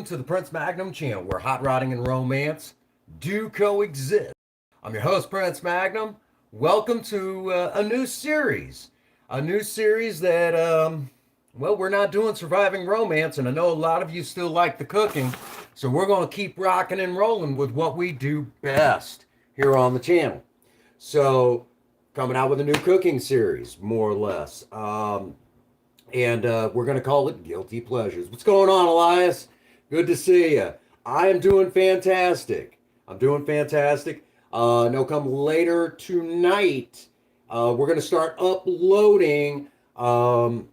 Welcome to the Prince Magnum channel where hot rodding and romance do coexist. I'm your host, Prince Magnum. Welcome to a new series. A new series that, well, we're not doing surviving romance, and I know a lot of you still like the cooking, so we're going to keep rocking and rolling with what we do best here on the channel. So, coming out with a new cooking series, more or less. And we're going to call it Guilty Pleasures. What's going on, Elias? Good to see you. I am doing fantastic. I'm doing fantastic. No, come later tonight, we're going to start uploading. I'm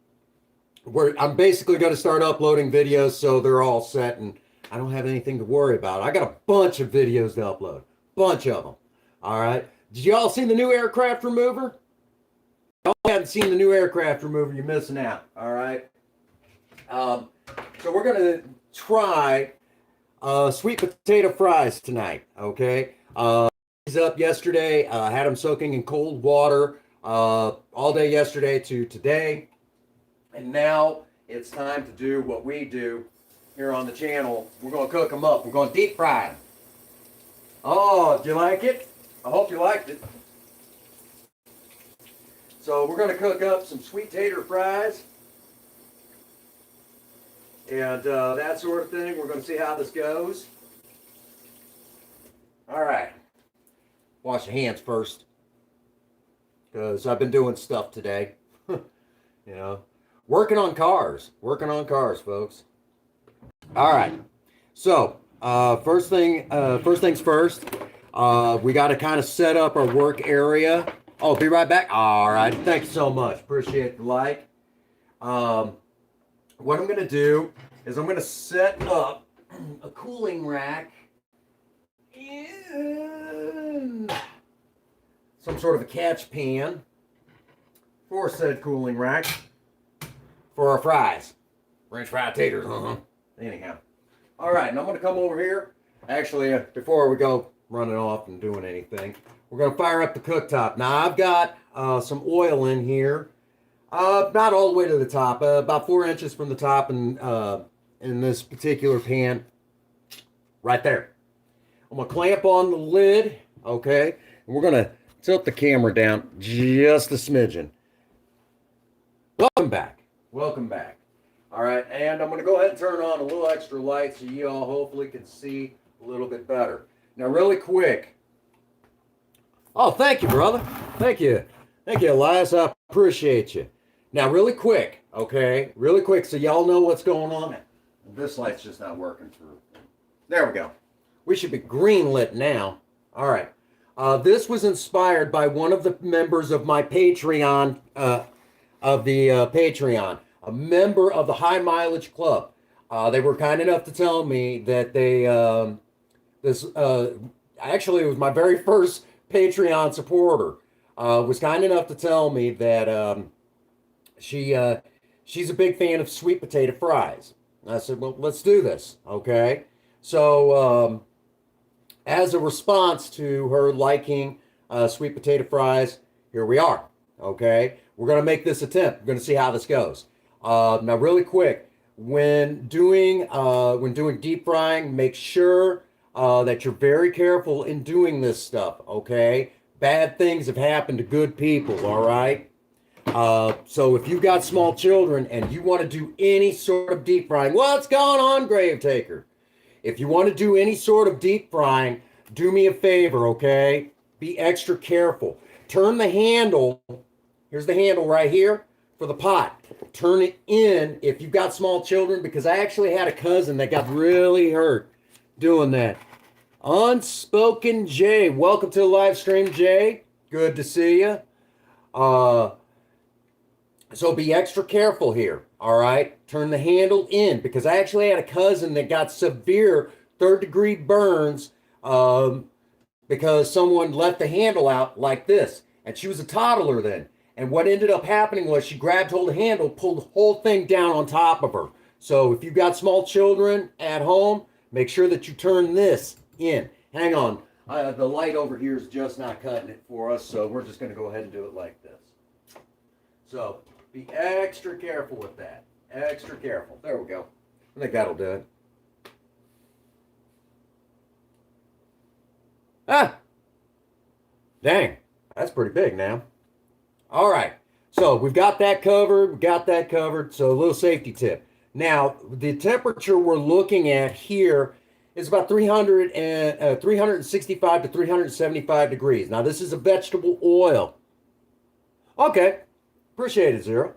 basically going to start uploading videos so they're all set and I don't have anything to worry about. I got a bunch of videos to upload. Bunch of them. All right. Did you all see the new aircraft remover? If you haven't seen the new aircraft remover, you're missing out. All right. So we're going to try sweet potato fries tonight. Okay. He's up yesterday. Had them soaking in cold water all day yesterday to today. And now it's time to do what we do here on the channel. We're going to cook them up. We're going to deep fry them. Oh, did you like it? I hope you liked it. So we're going to cook up some sweet tater fries and that sort of thing. We're going to see how this goes. All right. Wash your hands first because I've been doing stuff today. You know, working on cars, folks. All right. So first things first. We got to kind of set up our work area. Oh, be right back. All right. Thank you so much. Appreciate the like. What I'm going to do is I'm going to set up a cooling rack in some sort of a catch pan for said cooling rack for our fries. French fried taters. Anyhow. All right. And I'm going to come over here. Actually, before we go running off and doing anything, we're going to fire up the cooktop. Now, I've got some oil in here. Not all the way to the top. About 4 inches from the top in this particular pan. Right there. I'm going to clamp on the lid. Okay. And we're going to tilt the camera down just a smidgen. Welcome back. Welcome back. All right. And I'm going to go ahead and turn on a little extra light so you all hopefully can see a little bit better. Now, really quick. Oh, thank you, brother. Thank you. Thank you, Elias. I appreciate you. Now, really quick, okay? Really quick so y'all know what's going on. This light's just not working through. There we go. We should be green lit now. All right. This was inspired by one of the members of my Patreon, Patreon, a member of the High Mileage Club. They were kind enough to tell me that they, actually, it was my very first Patreon supporter, was kind enough to tell me that she's a big fan of sweet potato fries. And I said, well, let's do this, okay? So as a response to her liking sweet potato fries, here we are, okay? We're going to make this attempt. We're going to see how this goes. Now, really quick, when doing deep frying, make sure that you're very careful in doing this stuff, okay? Bad things have happened to good people, all right? So if you've got small children and you want to do any sort of deep frying, what's going on, Grave Taker? If you want to do any sort of deep frying, do me a favor, okay? Be extra careful. Turn the handle, here's the handle right here, for the pot. Turn it in if you've got small children, because I actually had a cousin that got really hurt doing that. Unspoken Jay, welcome to the live stream, Jay. Good to see you. So be extra careful here, all right? Turn the handle in, because I actually had a cousin that got severe third-degree burns because someone left the handle out like this, and she was a toddler then. And what ended up happening was she grabbed hold of the handle, pulled the whole thing down on top of her. So if you've got small children at home, make sure that you turn this in. Hang on. The light over here is just not cutting it for us, so we're just going to go ahead and do it like this. So be extra careful with that. Extra careful. There we go. I think that'll do it. Ah, dang, that's pretty big now. All right. So we've got that covered. We got that covered. So a little safety tip. Now, the temperature we're looking at here is about 365 to 375 degrees. Now, this is a vegetable oil. Okay. Appreciate it, Zero.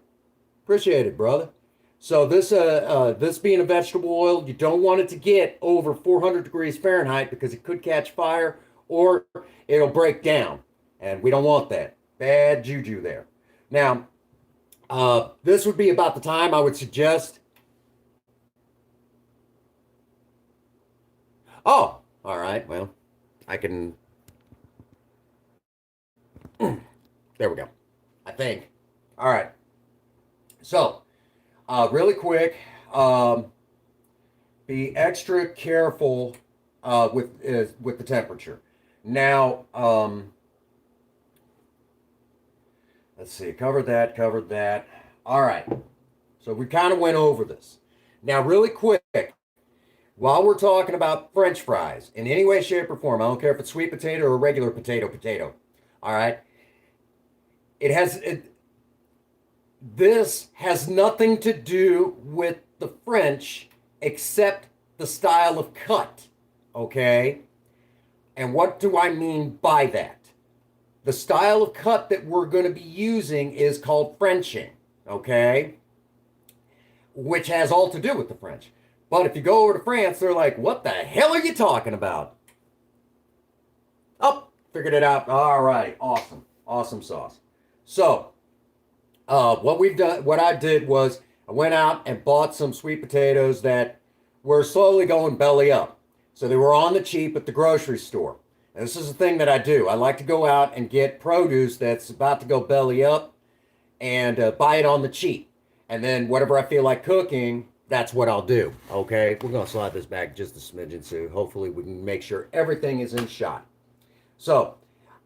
Appreciate it, brother. So this being a vegetable oil, you don't want it to get over 400 degrees Fahrenheit because it could catch fire or it'll break down. And we don't want that. Bad juju there. Now, this would be about the time I would suggest. Oh, all right. Well, I can. There we go. I think. All right. So, really quick, be extra careful with the temperature. Now, let's see. Covered that. Covered that. All right. So we kind of went over this. Now, really quick, while we're talking about French fries in any way, shape, or form, I don't care if it's sweet potato or regular potato. All right. It has it, this has nothing to do with the French except the style of cut. Okay. And what do I mean by that? The style of cut that we're going to be using is called Frenching. Okay. Which has all to do with the French. But if you go over to France, they're like, what the hell are you talking about? Oh, figured it out. All right. Awesome. Awesome sauce. So, what I did was I went out and bought some sweet potatoes that were slowly going belly up. So they were on the cheap at the grocery store. And this is the thing that I do. I like to go out and get produce that's about to go belly up and buy it on the cheap. And then whatever I feel like cooking, that's what I'll do. Okay, we're going to slide this back just a smidgen so hopefully we can make sure everything is in shot. So,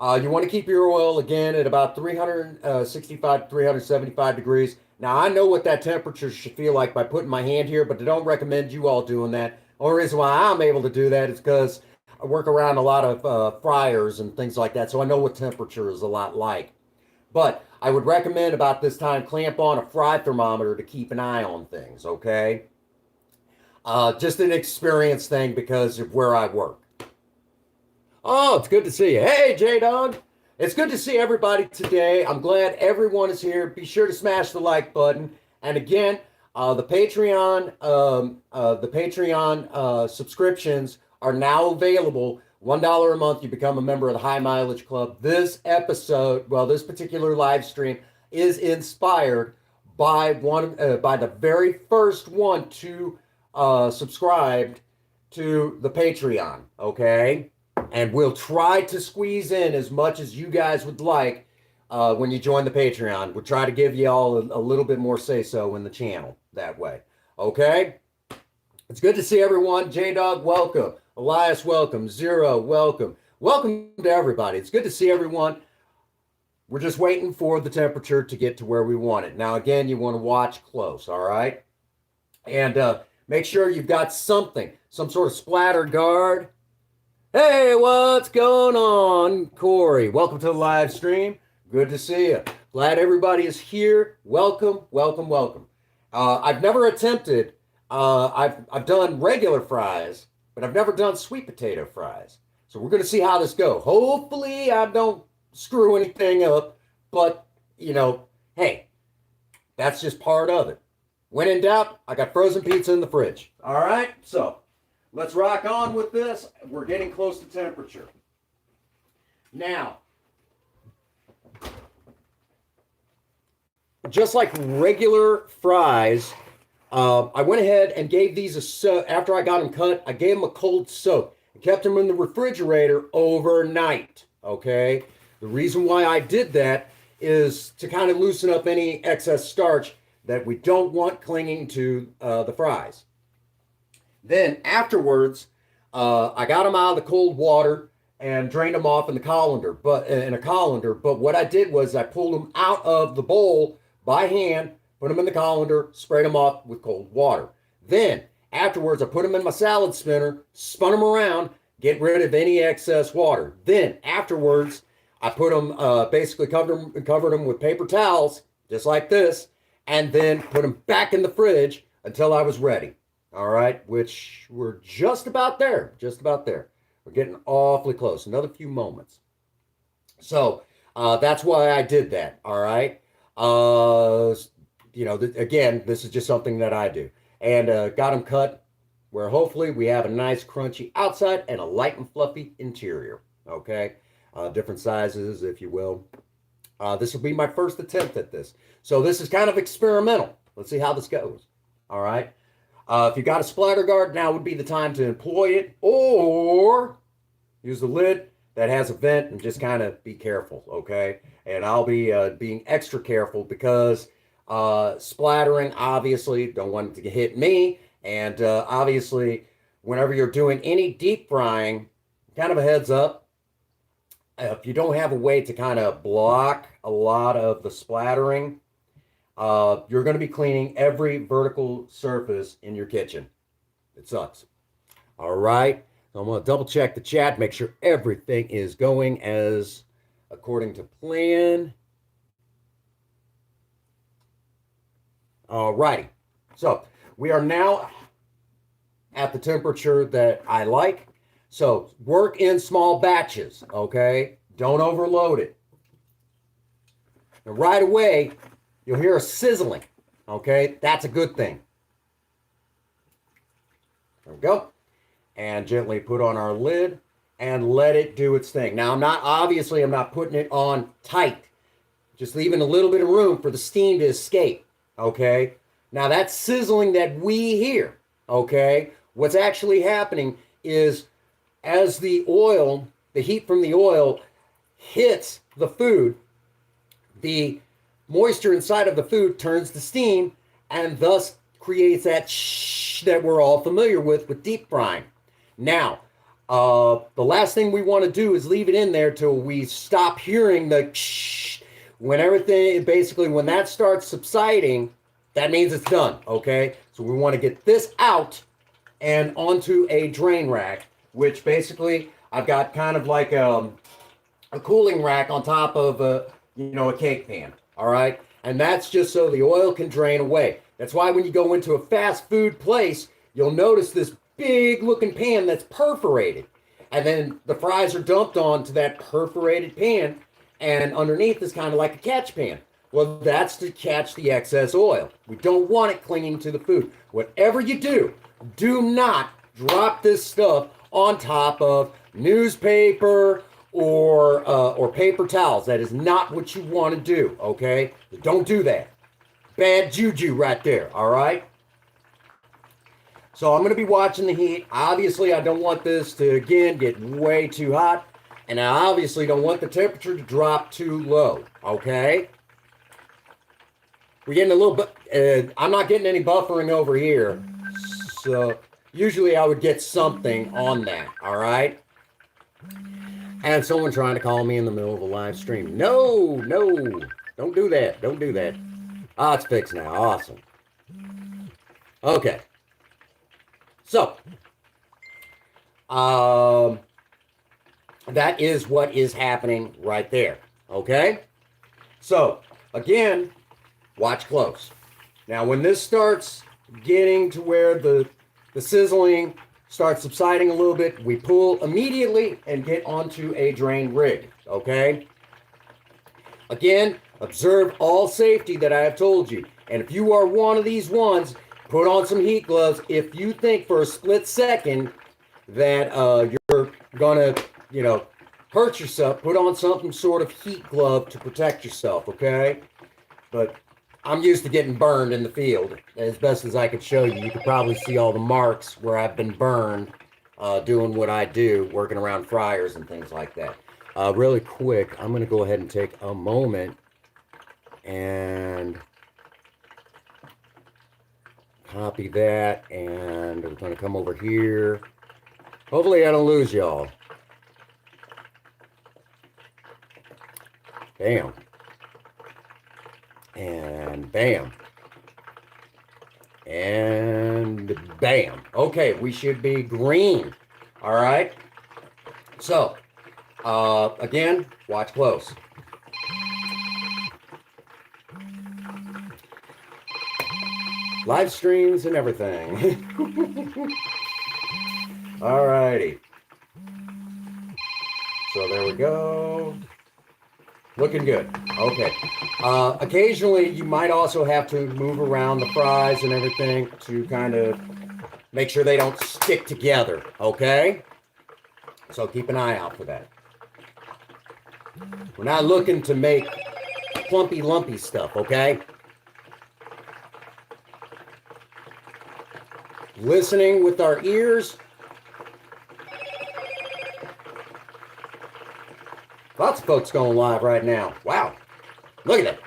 you want to keep your oil again at about 365 to 375 degrees. Now, I know what that temperature should feel like by putting my hand here, but I don't recommend you all doing that. The only reason why I'm able to do that is because I work around a lot of fryers and things like that, so I know what temperature is a lot like. But I would recommend about this time clamp on a fry thermometer to keep an eye on things, okay? Just an experience thing because of where I work. Oh, it's good to see you. Hey, J-Dog. It's good to see everybody today. I'm glad everyone is here. Be sure to smash the like button. And again, the Patreon subscriptions are now available. $1 a month, you become a member of the High Mileage Club. This episode, well, this particular live stream is inspired by the very first one to subscribed to the Patreon. Okay. And we'll try to squeeze in as much as you guys would like when you join the Patreon. We'll try to give you all a little bit more say-so in the channel that way. Okay? It's good to see everyone. J-Dog, welcome. Elias, welcome. Zero, welcome. Welcome to everybody. It's good to see everyone. We're just waiting for the temperature to get to where we want it. Now, again, you want to watch close, all right? And make sure you've got something, some sort of splatter guard. Hey, what's going on, Corey? Welcome to the live stream. Good to see you. Glad everybody is here. Welcome, welcome, welcome. I've never attempted, I've done regular fries, but I've never done sweet potato fries. So we're going to see how this goes. Hopefully I don't screw anything up, but, you know, hey, that's just part of it. When in doubt, I got frozen pizza in the fridge. All right, so let's rock on with this. We're getting close to temperature. Now, just like regular fries, I went ahead and gave these a soak. After I got them cut, I gave them a cold soak and kept them in the refrigerator overnight, okay? The reason why I did that is to kind of loosen up any excess starch that we don't want clinging to the fries. Then afterwards, I got them out of the cold water and drained them off in a colander. But what I did was I pulled them out of the bowl by hand, put them in the colander, sprayed them off with cold water. Then afterwards, I put them in my salad spinner, spun them around, get rid of any excess water. Then afterwards, I put them, basically covered them with paper towels, just like this, and then put them back in the fridge until I was ready. All right, which we're just about there, just about there. We're getting awfully close, another few moments. So that's why I did that. All right. Again, this is just something that I do. And got them cut where hopefully we have a nice crunchy outside and a light and fluffy interior. Okay. Different sizes, if you will. This will be my first attempt at this. So this is kind of experimental. Let's see how this goes. All right. If you got a splatter guard, now would be the time to employ it, or use the lid that has a vent and just kind of be careful, okay? And I'll be being extra careful because splattering, obviously, don't want it to hit me. And obviously, whenever you're doing any deep frying, kind of a heads up, if you don't have a way to kind of block a lot of the splattering, you're going to be cleaning every vertical surface in your kitchen. It sucks. All right. So I'm going to double check the chat, make sure everything is going as according to plan. All righty. So we are now at the temperature that I like. So work in small batches, okay? Don't overload it. And right away, you'll hear a sizzling, okay? That's a good thing. There we go. And gently put on our lid and let it do its thing. Now, I'm not putting it on tight. Just leaving a little bit of room for the steam to escape, okay? Now, that sizzling that we hear, okay? What's actually happening is as the oil, the heat from the oil hits the food, the moisture inside of the food turns to steam and thus creates that shh that we're all familiar with deep frying. Now, the last thing we want to do is leave it in there till we stop hearing the shh. When that starts subsiding, that means it's done, okay? So we want to get this out and onto a drain rack, which basically I've got kind of like a cooling rack on top of a cake pan. All right. And that's just so the oil can drain away. That's why when you go into a fast food place, you'll notice this big looking pan that's perforated. And then the fries are dumped onto that perforated pan. And underneath is kind of like a catch pan. Well, that's to catch the excess oil. We don't want it clinging to the food. Whatever you do, do not drop this stuff on top of newspaper or paper towels. That is not what you want to do, okay? Don't do that. Bad juju right there, all right? So I'm going to be watching the heat. Obviously, I don't want this to, again, get way too hot. And I obviously don't want the temperature to drop too low, okay? We're getting a little bit, I'm not getting any buffering over here. So usually I would get something on that, all right? And someone trying to call me in the middle of a live stream. No, don't do that. Don't do that. Ah, it's fixed now. Awesome. Okay. So, that is what is happening right there. Okay? So, again, watch close. Now, when this starts getting to where the sizzling starts subsiding a little bit, we pull immediately and get onto a drain rig, okay? Again, observe all safety that I have told you. And if you are one of these ones, put on some heat gloves. If you think for a split second that you're gonna, hurt yourself, put on some sort of heat glove to protect yourself, okay? But I'm used to getting burned in the field. As best as I could show you, you could probably see all the marks where I've been burned doing what I do, working around fryers and things like that. Really quick, I'm going to go ahead and take a moment and copy that, and we're going to come over here. Hopefully I don't lose y'all. Bam. And bam. And bam. Okay, we should be green. All right. So, again, watch close. Live streams and everything. All righty. So there we go. Looking good. Okay. Occasionally, you might also have to move around the fries and everything to kind of make sure they don't stick together. Okay? So keep an eye out for that. We're not looking to make plumpy, lumpy stuff, okay? Listening with our ears. Lots of folks going live right now. Wow. Look at that.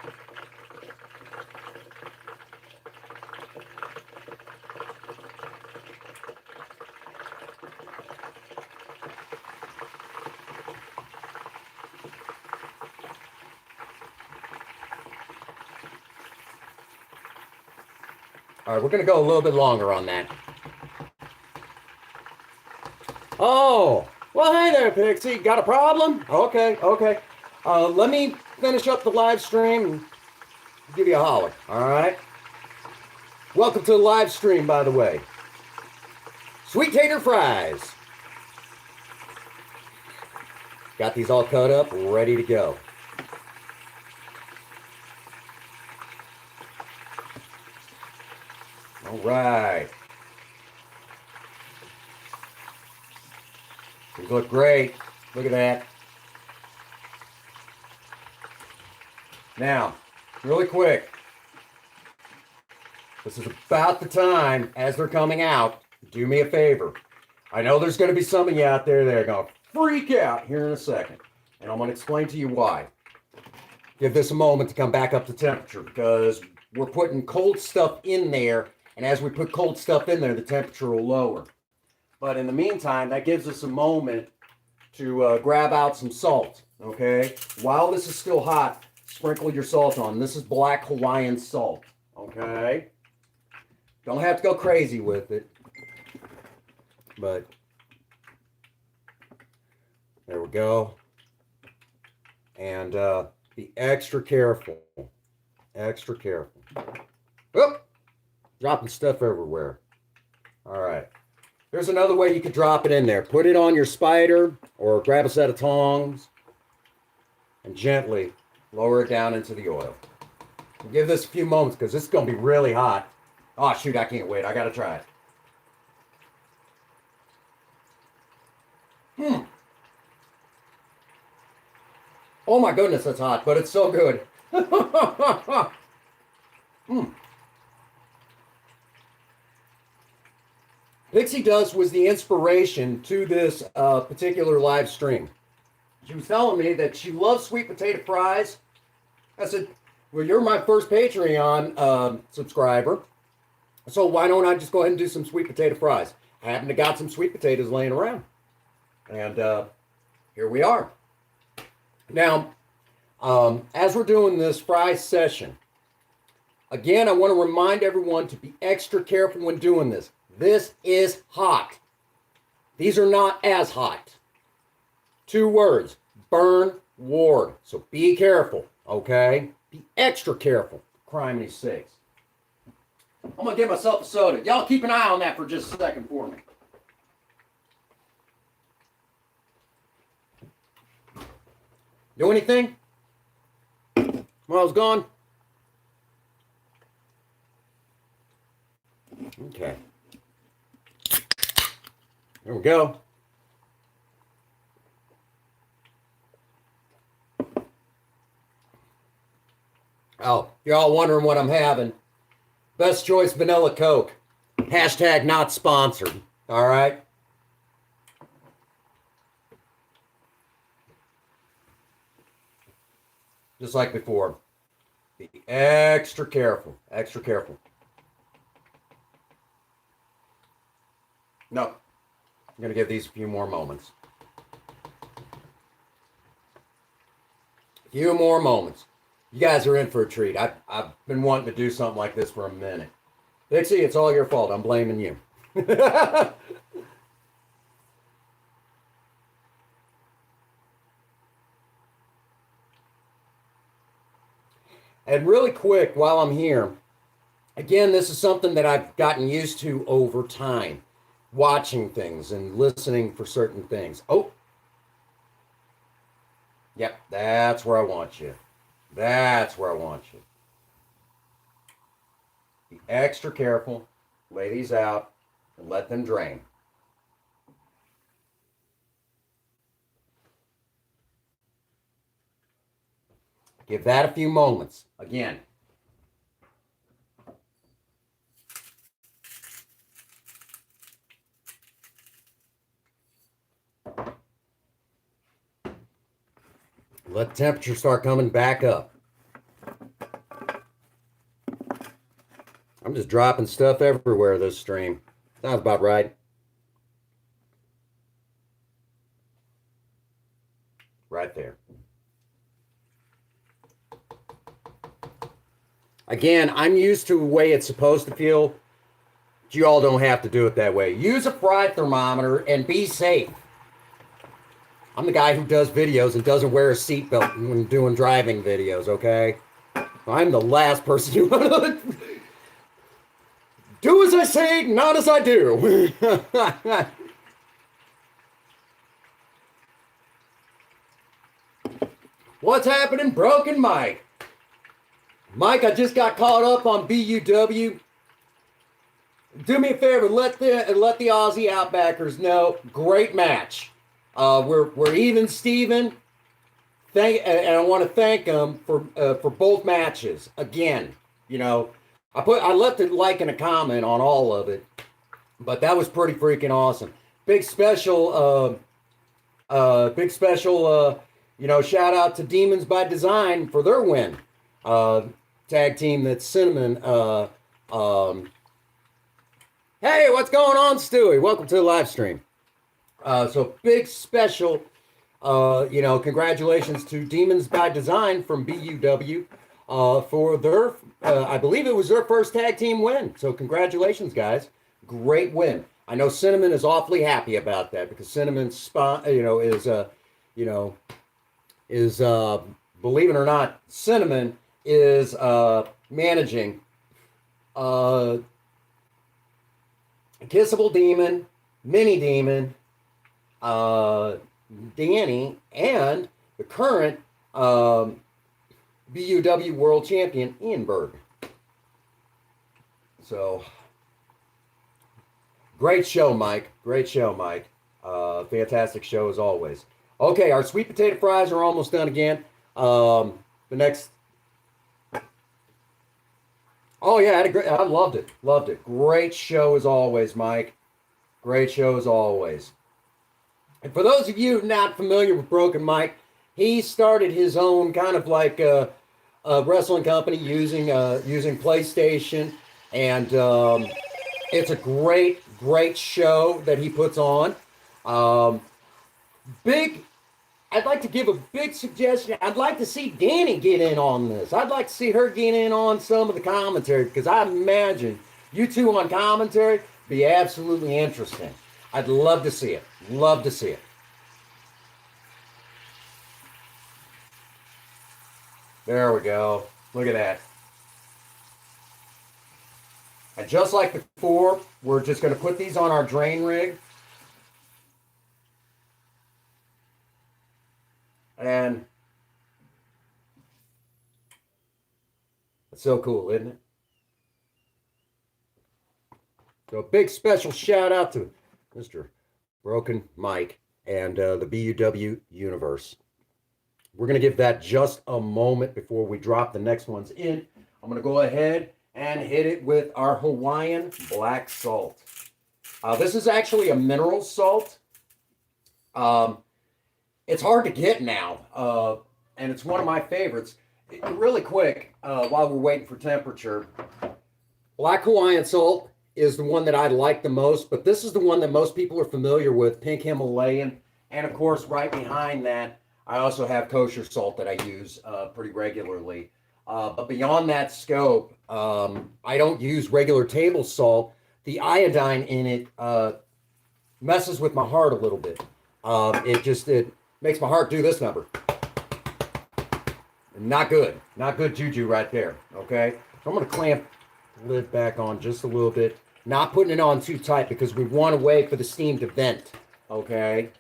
All right, we're going to go a little bit longer on that. Oh, well, hey there, Pixie. Got a problem? Okay. Let me finish up the live stream and give you a holler, all right? Welcome to the live stream, by the way. Sweet tater fries. Got these all cut up, ready to go. All right. These look great. Look at that. Now, really quick. This is about the time as they're coming out. Do me a favor. I know there's going to be some of you out there that are going to freak out here in a second. And I'm going to explain to you why. Give this a moment to come back up to temperature because we're putting cold stuff in there. And as we put cold stuff in there, the temperature will lower. But in the meantime, that gives us a moment to grab out some salt, okay? While this is still hot, sprinkle your salt on. This is black Hawaiian salt, okay? Don't have to go crazy with it, but there we go. And be extra careful, extra careful. Oop! Dropping stuff everywhere. All right. There's another way you could drop it in there. Put it on your spider or grab a set of tongs and gently lower it down into the oil. And give this a few moments because this is going to be really hot. Oh, shoot, I can't wait. I got to try it. Oh, my goodness, that's hot, but it's so good. Pixie Dust was the inspiration to this particular live stream. She was telling me that she loves sweet potato fries. I said, well, you're my first Patreon subscriber, so why don't I just go ahead and do some sweet potato fries? I happen to got some sweet potatoes laying around. And here we are. Now, as we're doing this fry session, again, I want to remind everyone to be extra careful when doing this. This is hot. These are not as hot. 2 words, burn ward. So be careful, okay? Be extra careful, for criminy sakes. I'm going to get myself a soda. Y'all keep an eye on that for just a second for me. Do anything? While I was gone? Okay. There we go. Oh, you're all wondering what I'm having. Best Choice Vanilla Coke. Hashtag not sponsored. All right. Just like before. Be extra careful. Extra careful. No. I'm going to give these a few more moments. A few more moments. You guys are in for a treat. I've been wanting to do something like this for a minute. Dixie, it's all your fault. I'm blaming you. And really quick, while I'm here, again, this is something that I've gotten used to over time, watching things and listening for certain things. Oh, yep, that's where I want you. That's where I want you. Be extra careful. Lay these out and let them drain. Give that a few moments. Again, let the temperature start coming back up. I'm just dropping stuff everywhere this stream. Sounds about right. Right there. Again, I'm used to the way it's supposed to feel. But you all don't have to do it that way. Use a fry thermometer and be safe. I'm the guy who does videos and doesn't wear a seatbelt when doing driving videos, okay? I'm the last person you want to do as I say, not as I do. What's happening, Broken Mike? Mike, I just got caught up on BUW. Do me a favor, let the Aussie Outbackers know. Great match. We're even, Steven. And I want to thank them for both matches. Again, you know, I left a like and a comment on all of it, but that was pretty freaking awesome. Big special, you know, shout out to Demons by Design for their win. Tag team that's Cinnamon. Hey, what's going on, Stewie? Welcome to the live stream. So big special, you know, congratulations to Demons by Design from BUW for their, I believe it was their first tag team win. So congratulations, guys. Great win. I know Cinnamon is awfully happy about that because Cinnamon's, you know, is believe it or not, Cinnamon is managing Kissable Demon, Mini Demon, Danny, and the current BUW World Champion, Ian Berg. So, great show, Mike. Great show, Mike. Fantastic show as always. Okay, our sweet potato fries are almost done again. The next... Oh, yeah, I loved it. Loved it. Great show as always, Mike. Great show as always. And for those of you not familiar with Broken Mike, he started his own kind of like a wrestling company using PlayStation. And it's a great, great show that he puts on. I'd like to give a big suggestion. I'd like to see Danny get in on this. I'd like to see her get in on some of the commentary because I imagine you two on commentary be absolutely interesting. I'd love to see it. Love to see it. There we go. Look at that. And just like before, we're just going to put these on our drain rig. And it's so cool, isn't it? So a big special shout out to Mr. Broken Mike and the BUW universe. We're going to give that just a moment before we drop the next ones in. I'm going to go ahead and hit it with our Hawaiian black salt. This is actually a mineral salt. It's hard to get now, and it's one of my favorites. Really quick, while we're waiting for temperature, black Hawaiian salt is the one that I like the most, but this is the one that most people are familiar with, pink Himalayan. And of course, right behind that, I also have kosher salt that I use pretty regularly. But beyond that scope, I don't use regular table salt. The iodine in it messes with my heart a little bit. It makes my heart do this number. Not good. Not good juju right there. Okay. So I'm going to clamp the lid back on just a little bit. Not putting it on too tight because we want to wait for the steam to vent. Okay.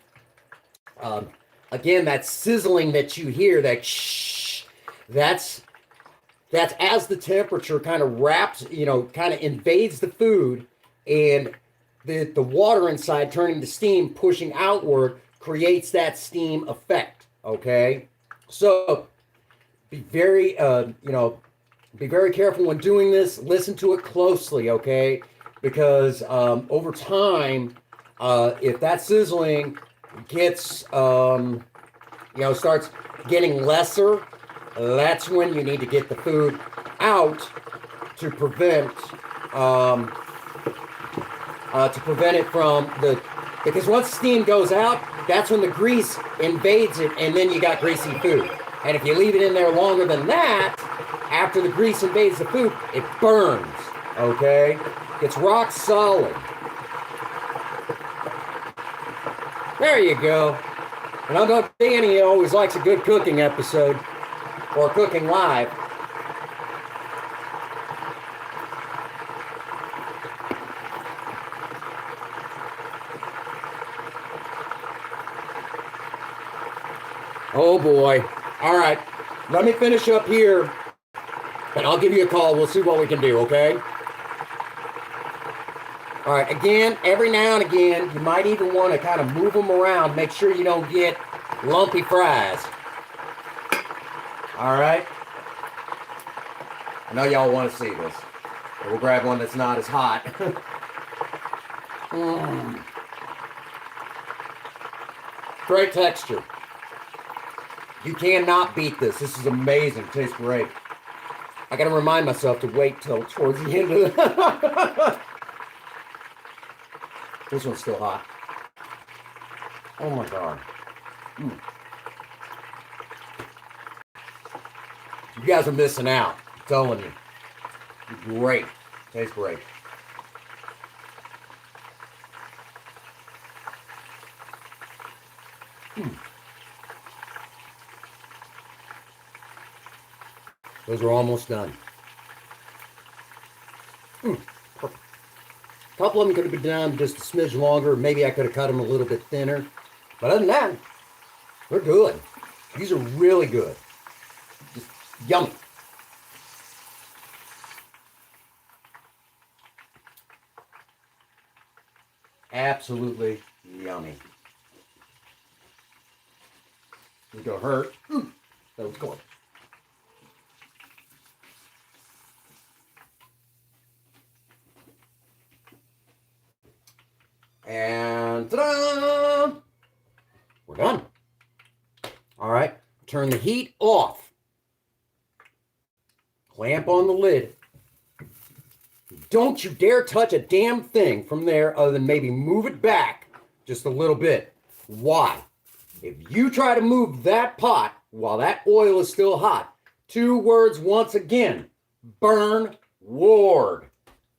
Um, Again, that sizzling that you hear, that shh, that's as the temperature kind of wraps, kind of invades the food, and the water inside turning to steam, pushing outward, creates that steam effect. Okay. So be very, be very careful when doing this. Listen to it closely, okay? Because over time, if that sizzling gets, starts getting lesser, that's when you need to get the food out to prevent, it from because once steam goes out, that's when the grease invades it, and then you got greasy food. And if you leave it in there longer than that, after the grease invades the food, it burns, okay? It's rock solid. There you go. And I know Danny always likes a good cooking episode, or cooking live. Oh boy. All right. Let me finish up here, and I'll give you a call. We'll see what we can do, okay? All right. Again, every now and again, you might even want to kind of move them around. Make sure you don't get lumpy fries. All right? I know y'all want to see this. We'll grab one that's not as hot. Great texture. You cannot beat this. This is amazing. It tastes great. I got to remind myself to wait till towards the end of the... This one's still hot. Oh my God. You guys are missing out. I'm telling you. Great. Tastes great. Those are almost done. Perfect. A couple of them could have been done just a smidge longer. Maybe I could have cut them a little bit thinner. But other than that, they're good. These are really good. Just yummy. Absolutely yummy. It's gonna hurt. That was cool. And ta-da! We're done. All right, turn the heat off. Clamp on the lid. Don't you dare touch a damn thing from there other than maybe move it back just a little bit. Why? If you try to move that pot while that oil is still hot, 2 words once again: burn ward.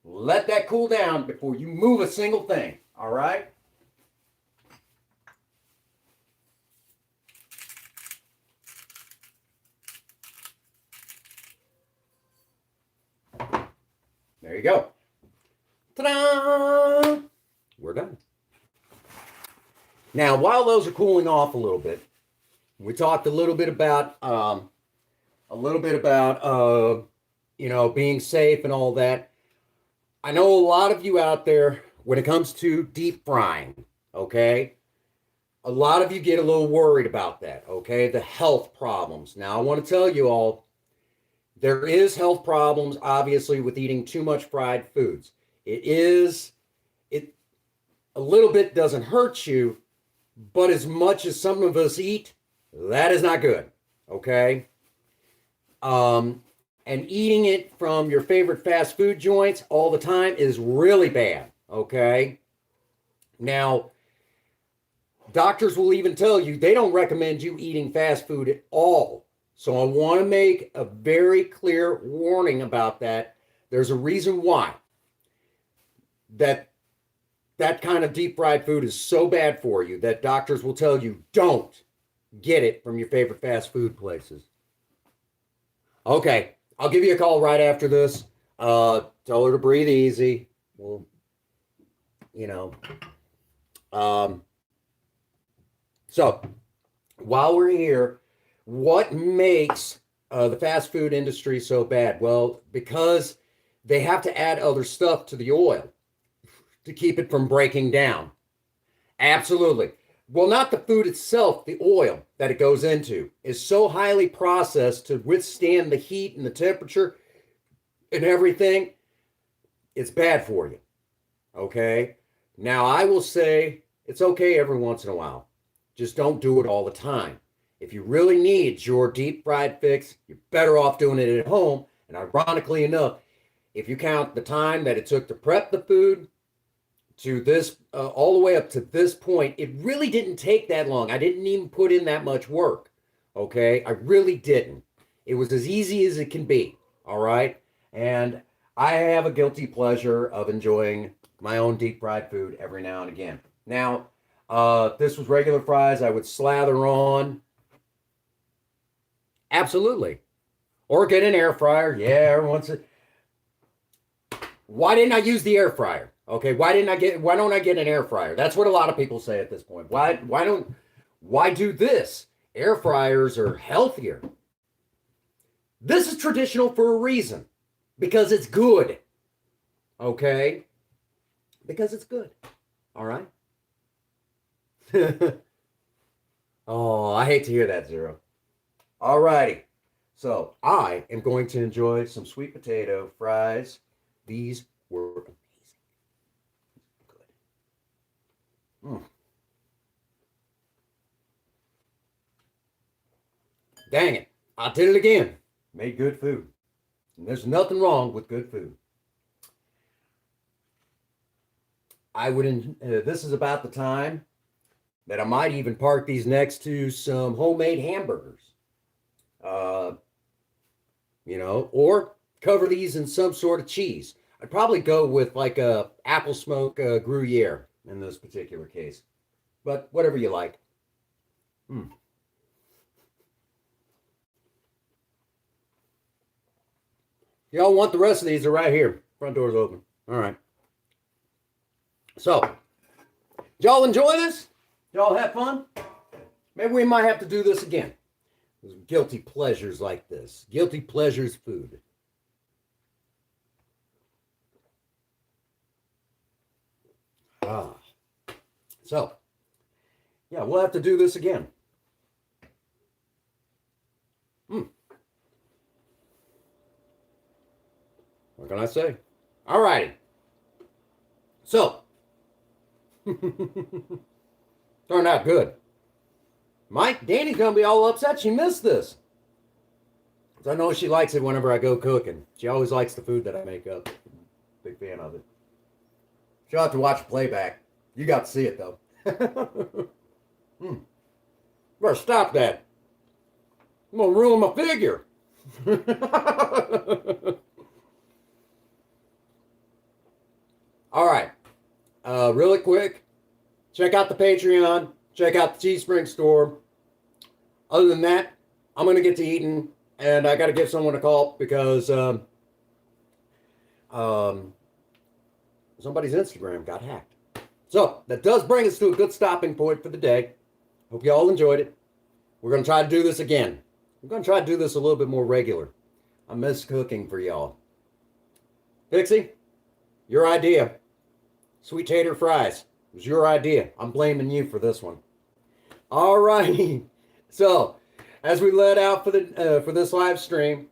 Let that cool down before you move a single thing. All right? There you go. Ta-da! We're done. Now, while those are cooling off a little bit, we talked a little bit about being safe and all that. I know a lot of you out there, when it comes to deep frying, okay, a lot of you get a little worried about that, okay, the health problems. Now, I want to tell you all, there is health problems, obviously, with eating too much fried foods. It a little bit doesn't hurt you, but as much as some of us eat, that is not good, okay? And eating it from your favorite fast food joints all the time is really bad, okay? Now, doctors will even tell you they don't recommend you eating fast food at all. So I want to make a very clear warning about that. There's a reason why that kind of deep fried food is so bad for you that doctors will tell you don't get it from your favorite fast food places. Okay, I'll give you a call right after this. Tell her to breathe easy. Well, you know. Um, so while we're here, what makes the fast food industry so bad? Well, because they have to add other stuff to the oil to keep it from breaking down. Absolutely. Well, not the food itself, the oil that it goes into is so highly processed to withstand the heat and the temperature and everything. It's bad for you. Okay. Now, I will say it's okay every once in a while. Just don't do it all the time. If you really need your deep fried fix, you're better off doing it at home. And ironically enough, if you count the time that it took to prep the food to this, all the way up to this point, it really didn't take that long. I didn't even put in that much work. Okay. I really didn't. It was as easy as it can be. All right. And I have a guilty pleasure of enjoying my own deep fried food every now and again. Now, if this was regular fries, I would slather on. Absolutely. Or get an air fryer. Yeah, every once in. Why didn't I use the air fryer? Okay, why don't I get an air fryer? That's what a lot of people say at this point. Why do this? Air fryers are healthier. This is traditional for a reason. Because it's good. Okay? Because it's good. All right? Oh, I hate to hear that, Zero. All righty. So I am going to enjoy some sweet potato fries. These were amazing. Good. Dang it. I did it again. Made good food. And there's nothing wrong with good food. This is about the time that I might even park these next to some homemade hamburgers. Or cover these in some sort of cheese. I'd probably go with like a apple smoke Gruyere in this particular case, but whatever you like. Y'all want the rest of these? Are right here. Front door's open. All right. So, y'all enjoy this? Y'all have fun? Maybe we might have to do this again. There's guilty pleasures like this. Guilty pleasures food. So, yeah, we'll have to do this again. What can I say? All righty. So, turned out good. Danny's going to be all upset she missed this. I know she likes it whenever I go cooking. She always likes the food that I make up. Big fan of it. She'll have to watch the playback. You got to see it, though. Better stop that. I'm going to ruin my figure. All right. Really quick, check out the Patreon. Check out the Teespring store. Other than that, I'm going to get to eating, and I got to give someone a call because somebody's Instagram got hacked. So that does bring us to a good stopping point for the day. Hope you all enjoyed it. We're going to try to do this again. We're going to try to do this a little bit more regular. I miss cooking for y'all. Pixie, your idea. Sweet tater fries. It was your idea. I'm blaming you for this one. All righty. So, as we let out for this live stream,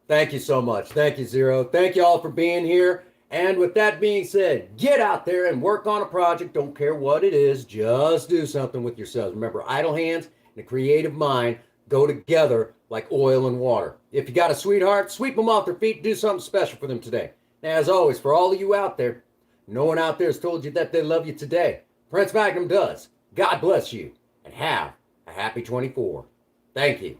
thank you so much. Thank you, Zero. Thank you all for being here. And with that being said, get out there and work on a project. Don't care what it is. Just do something with yourselves. Remember, idle hands and a creative mind go together like oil and water. If you got a sweetheart, sweep them off their feet. Do something special for them today. Now, as always, for all of you out there, no one out there has told you that they love you today. Prince Magnum does. God bless you, and have a happy 24. Thank you.